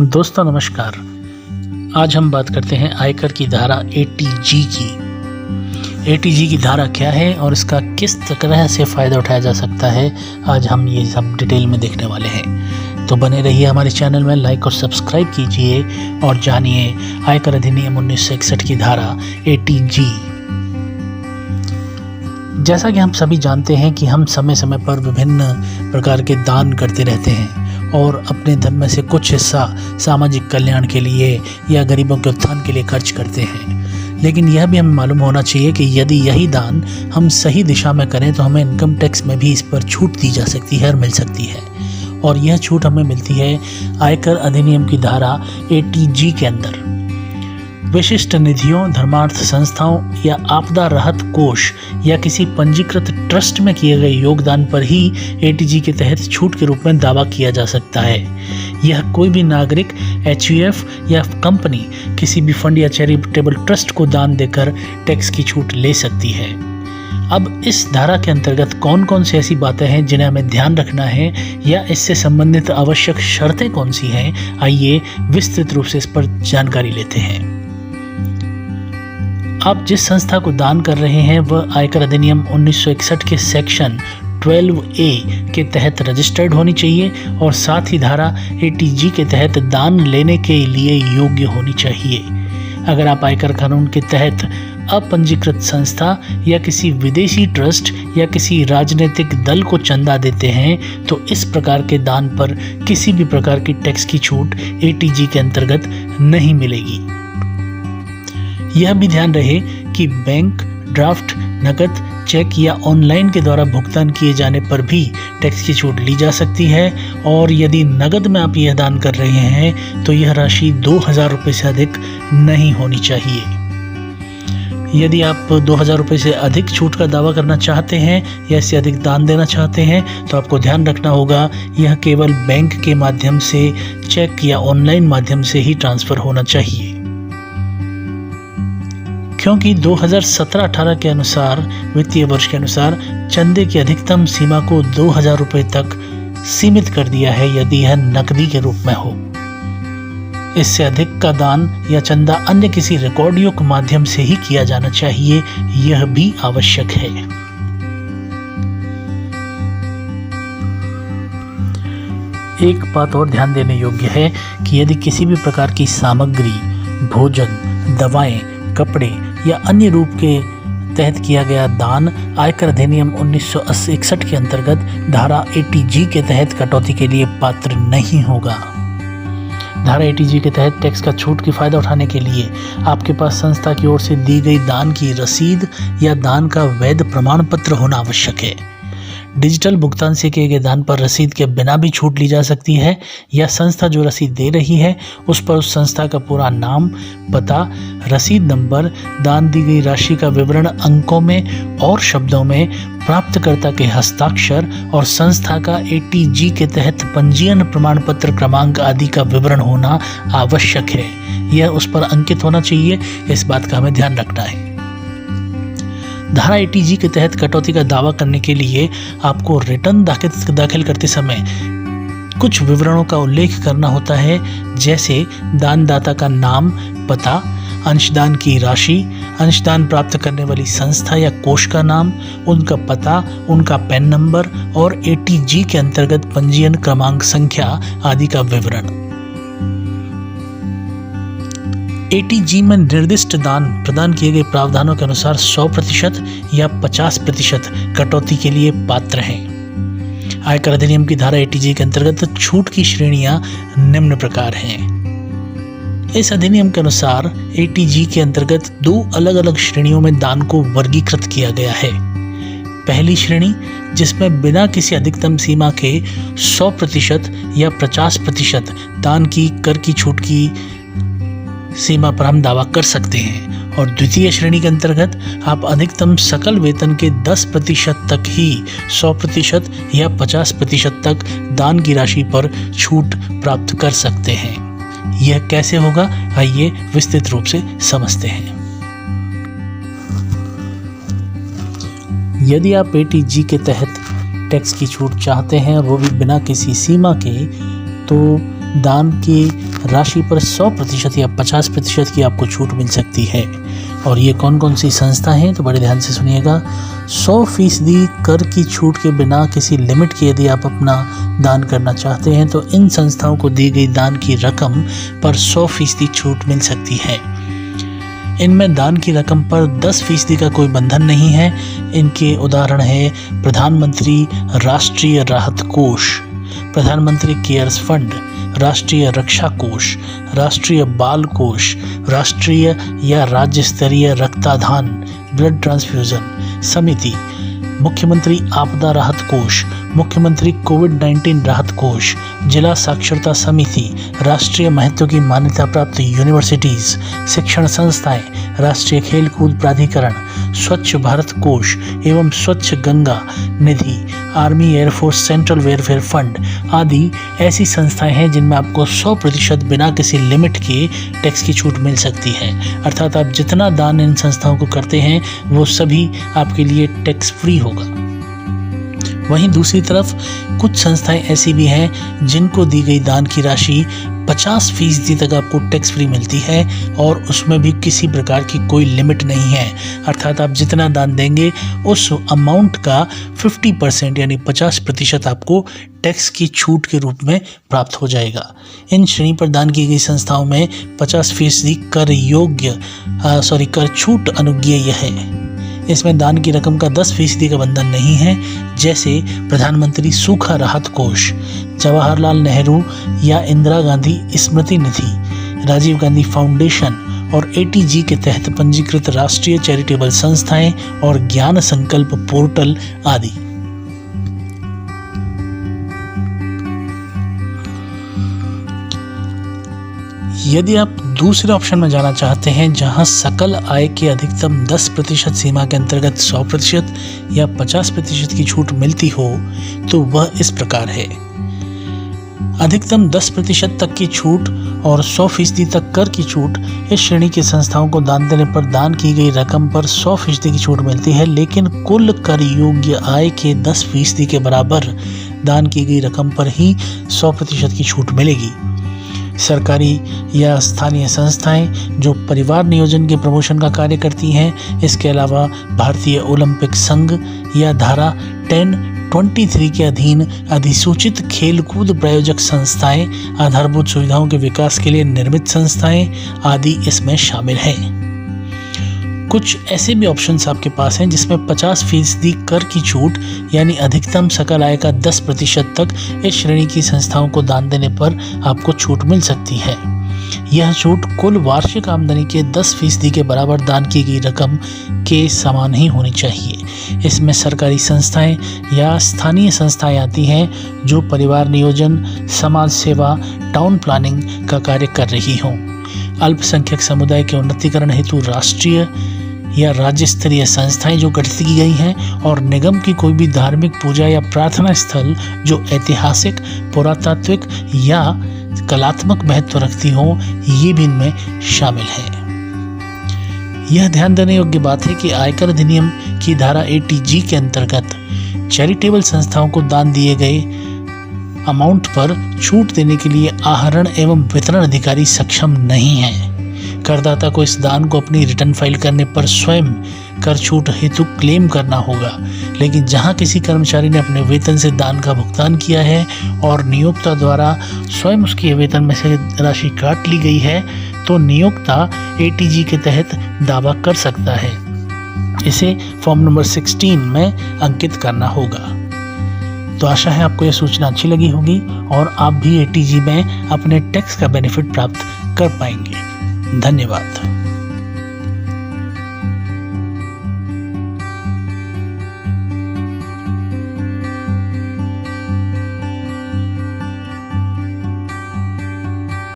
दोस्तों नमस्कार। आज हम बात करते हैं आयकर की धारा ATG की। ATG की धारा क्या है और इसका किस तरह से फ़ायदा उठाया जा सकता है, आज हम ये सब डिटेल में देखने वाले हैं। तो बने रहिए हमारे चैनल में, लाइक और सब्सक्राइब कीजिए और जानिए आयकर अधिनियम 1961 की धारा ATG। जैसा कि हम सभी जानते हैं कि हम समय समय पर विभिन्न प्रकार के दान करते रहते हैं और अपने धन में से कुछ हिस्सा सामाजिक कल्याण के लिए या गरीबों के उत्थान के लिए खर्च करते हैं। लेकिन यह भी हमें मालूम होना चाहिए कि यदि यही दान हम सही दिशा में करें तो हमें इनकम टैक्स में भी इस पर छूट दी जा सकती है और मिल सकती है। और यह छूट हमें मिलती है आयकर अधिनियम की धारा ATG के अंदर। विशिष्ट निधियों, धर्मार्थ संस्थाओं या आपदा राहत कोष या किसी पंजीकृत ट्रस्ट में किए गए योगदान पर ही ATG के तहत छूट के रूप में दावा किया जा सकता है। यह कोई भी नागरिक, HUF या कंपनी किसी भी फंड या चैरिटेबल ट्रस्ट को दान देकर टैक्स की छूट ले सकती है। अब इस धारा के अंतर्गत कौन कौन सी ऐसी बातें हैं जिन्हें हमें ध्यान रखना है या इससे संबंधित आवश्यक शर्तें कौन सी हैं, आइए विस्तृत रूप से इस पर जानकारी लेते हैं। आप जिस संस्था को दान कर रहे हैं वह आयकर अधिनियम 1961 के सेक्शन 12A के तहत रजिस्टर्ड होनी चाहिए और साथ ही धारा ATG के तहत दान लेने के लिए योग्य होनी चाहिए। अगर आप आयकर कानून के तहत अपंजीकृत संस्था या किसी विदेशी ट्रस्ट या किसी राजनीतिक दल को चंदा देते हैं तो इस प्रकार के दान पर किसी भी प्रकार की टैक्स की छूट ATG के अंतर्गत नहीं मिलेगी। यह भी ध्यान रहे कि बैंक, ड्राफ्ट, नकद, चेक या ऑनलाइन के द्वारा भुगतान किए जाने पर भी टैक्स की छूट ली जा सकती है। और यदि नकद में आप यह दान कर रहे हैं तो यह राशि 2000 रुपये से अधिक नहीं होनी चाहिए। यदि आप 2000 रुपये से अधिक छूट का दावा करना चाहते हैं या इससे अधिक दान देना चाहते हैं तो आपको ध्यान रखना होगा यह केवल बैंक के माध्यम से, चेक या ऑनलाइन माध्यम से ही ट्रांसफ़र होना चाहिए। क्योंकि 2017-18 के अनुसार, वित्तीय वर्ष के अनुसार, चंदे की अधिकतम सीमा को 2000 रुपये तक सीमित कर दिया है यदि यह नकदी के रूप में हो। इससे अधिक का दान या चंदा अन्य किसी रिकॉर्डियों के माध्यम से ही किया जाना चाहिए, यह भी आवश्यक है। एक बात और ध्यान देने योग्य है कि यदि किसी भी प्रकार की सामग्री, भोजन, दवाएं, कपड़े या अन्य रूप के तहत किया गया दान आयकर अधिनियम 1961 के अंतर्गत धारा ATG के तहत कटौती के लिए पात्र नहीं होगा। धारा ATG के तहत टैक्स का छूट की फायदा उठाने के लिए आपके पास संस्था की ओर से दी गई दान की रसीद या दान का वैध प्रमाण पत्र होना आवश्यक है। डिजिटल भुगतान से किए गए दान पर रसीद के बिना भी छूट ली जा सकती है या संस्था जो रसीद दे रही है उस पर उस संस्था का पूरा नाम, पता, रसीद नंबर, दान दी गई राशि का विवरण अंकों में और शब्दों में, प्राप्तकर्ता के हस्ताक्षर और संस्था का ATG के तहत पंजीयन प्रमाण पत्र क्रमांक आदि का विवरण होना आवश्यक है। यह उस पर अंकित होना चाहिए, इस बात का हमें ध्यान रखना है। धारा ATG के तहत कटौती का दावा करने के लिए आपको रिटर्न दाखिल करते समय कुछ विवरणों का उल्लेख करना होता है, जैसे दानदाता का नाम, पता, अंशदान की राशि, अंशदान प्राप्त करने वाली संस्था या कोष का नाम, उनका पता, उनका पैन नंबर और ATG के अंतर्गत पंजीयन क्रमांक संख्या आदि का विवरण। ATG में निर्दिष्ट दान प्रदान किए गए प्रावधानों के अनुसार 100% या 50% कटौती के लिए पात्र हैं। आयकर अधिनियम की धारा ATG के अंतर्गत छूट की श्रेणियां निम्न प्रकार हैं। इस अधिनियम के अनुसार ATG के अंतर्गत 2 अलग अलग श्रेणियों में दान को वर्गीकृत किया गया है। पहली श्रेणी, जिसमें बिना किसी अधिकतम सीमा के 100% या 50% दान की कर की छूट की सीमा पर हम दावा कर सकते हैं। और द्वितीय श्रेणी के अंतर्गत आप अधिकतम सकल वेतन के 10% तक ही 100% या 50% तक दान की राशि पर छूट प्राप्त कर सकते हैं। यह कैसे होगा, आइए विस्तृत रूप से समझते हैं। यदि आप ATG के तहत टैक्स की छूट चाहते हैं, वो भी बिना किसी सीमा के, तो दान की राशि पर 100% या 50% की आपको छूट मिल सकती है। और ये कौन कौन सी संस्था हैं, तो बड़े ध्यान से सुनिएगा। 100% कर की छूट के बिना किसी लिमिट के यदि आप अपना दान करना चाहते हैं तो इन संस्थाओं को दी गई दान की रकम पर 100% छूट मिल सकती है। इनमें दान की रकम पर 10% का कोई बंधन नहीं है। इनके उदाहरण है प्रधानमंत्री राष्ट्रीय राहत कोष, प्रधानमंत्री केयर्स फंड, राष्ट्रीय रक्षा कोष, राष्ट्रीय बाल कोष, राष्ट्रीय या राज्य स्तरीय रक्तदान ब्लड ट्रांसफ्यूजन समिति, मुख्यमंत्री आपदा राहत कोष, मुख्यमंत्री कोविड-19 राहत कोष, जिला साक्षरता समिति, राष्ट्रीय महत्व की मान्यता प्राप्त यूनिवर्सिटीज, शिक्षण संस्थाएं, राष्ट्रीय खेल कूद प्राधिकरण, स्वच्छ भारत कोष एवं Swachh Ganga Nidhi, army air force central welfare fund आदि ऐसी संस्थाएं हैं जिनमें आपको 100% बिना किसी लिमिट के टैक्स की छूट मिल सकती है। अर्थात आप जितना दान इन संस्थाओं को करते हैं वो सभी आपके लिए टैक्स फ्री होगा। वहीं दूसरी तरफ कुछ संस्थाएं ऐसी भी हैं जिनको दी गई दान की राशि 50% तक आपको टैक्स फ्री मिलती है और उसमें भी किसी प्रकार की कोई लिमिट नहीं है। अर्थात आप जितना दान देंगे उस अमाउंट का 50% यानी 50% आपको टैक्स की छूट के रूप में प्राप्त हो जाएगा। इन श्रेणी पर दान की गई संस्थाओं में 50% कर छूट अनुज्ञेय है। इसमें दान की रकम का 10% का बंधन नहीं है, जैसे प्रधानमंत्री सूखा राहत कोष, जवाहरलाल नेहरू या इंदिरा गांधी स्मृति निधि, राजीव गांधी फाउंडेशन और ATG के तहत पंजीकृत राष्ट्रीय चैरिटेबल संस्थाएं और ज्ञान संकल्प पोर्टल आदि। यदि आप दूसरे ऑप्शन में जाना चाहते हैं जहां सकल आय के अधिकतम 10% सीमा के अंतर्गत 100% या 50% की छूट मिलती हो तो वह इस प्रकार है। अधिकतम 10% तक की छूट और 100% तक कर की छूट। इस श्रेणी की संस्थाओं को दान देने पर दान की गई रकम पर 100% की छूट मिलती है, लेकिन कुल कर योग्य आय के 10% के बराबर दान की गई रकम पर ही 100% की छूट मिलेगी। सरकारी या स्थानीय संस्थाएं जो परिवार नियोजन के प्रमोशन का कार्य करती हैं, इसके अलावा भारतीय ओलंपिक संघ या धारा 1023 के अधीन अधिसूचित खेलकूद प्रायोजक संस्थाएं, आधारभूत सुविधाओं के विकास के लिए निर्मित संस्थाएं आदि इसमें शामिल हैं। कुछ ऐसे भी ऑप्शंस आपके पास हैं जिसमें 50% कर की छूट यानी अधिकतम सकल आय का 10% तक इस श्रेणी की संस्थाओं को दान देने पर आपको छूट मिल सकती है। यह छूट कुल वार्षिक आमदनी के 10% के बराबर दान की गई रकम के समान ही होनी चाहिए। इसमें सरकारी संस्थाएं या स्थानीय संस्थाएं आती हैं जो परिवार नियोजन, समाज सेवा, टाउन प्लानिंग का कार्य कर रही हों। अल्पसंख्यक समुदाय के उन्नतीकरण हेतु राष्ट्रीय या राज्य स्तरीय संस्थाएं जो गठित की गई हैं और निगम की कोई भी धार्मिक पूजा या प्रार्थना स्थल जो ऐतिहासिक, पुरातात्विक या कलात्मक महत्व रखती हो, ये भी इनमें शामिल है। यह ध्यान देने योग्य बात है कि आयकर अधिनियम की धारा 80G के अंतर्गत चैरिटेबल संस्थाओं को दान दिए गए अमाउंट पर छूट देने के लिए आहरण एवं वितरण अधिकारी सक्षम नहीं है। करदाता को इस दान को अपनी रिटर्न फाइल करने पर स्वयं कर छूट हेतु क्लेम करना होगा, लेकिन जहां किसी कर्मचारी ने अपने वेतन से दान का भुगतान किया है और नियोक्ता द्वारा स्वयं उसके वेतन में से राशि काट ली गई है तो नियोक्ता ATG के तहत दावा कर सकता है। इसे फॉर्म नंबर 16 में अंकित करना होगा। तो आशा है आपको यह सूचना अच्छी लगी होगी और आप भी ATG में अपने टैक्स का बेनिफिट प्राप्त कर पाएंगे। धन्यवाद।